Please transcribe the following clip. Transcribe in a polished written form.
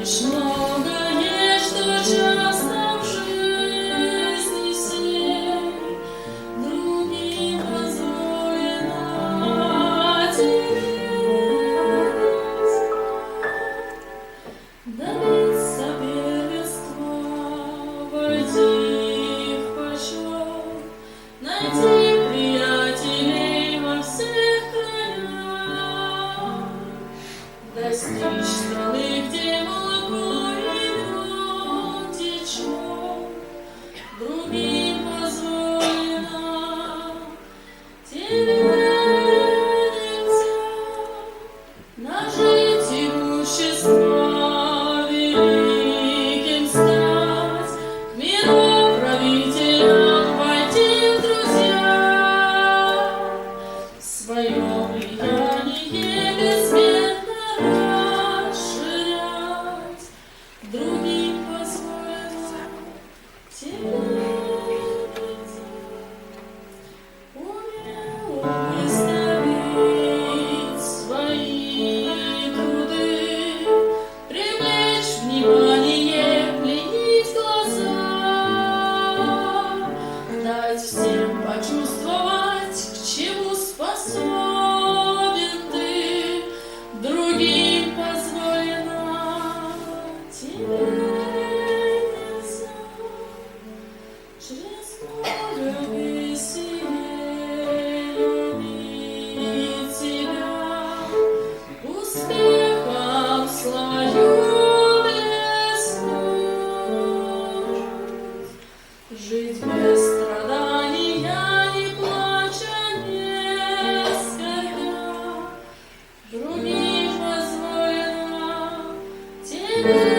Многое, что часто в жизни всей другим позволено терять. Добиться первенства, войти в почет, найти приятелей во всех краях, достичь страны, где молоко и мед течет, другим позволено теряться, нажить имущество великим стать, к мироправителям войти в друзья, свое влияние бессмертно расширять, другим позволено теряться. Умел выставить свои труды, привлечь внимание, пленить глаза, дать всем почувствовать, к чему способен ты, другим позволено теряться. Через горе веселее любить тебя, успехом свою блеснуть, жить без страдания, не плача, не скорбя, другим позволено терять.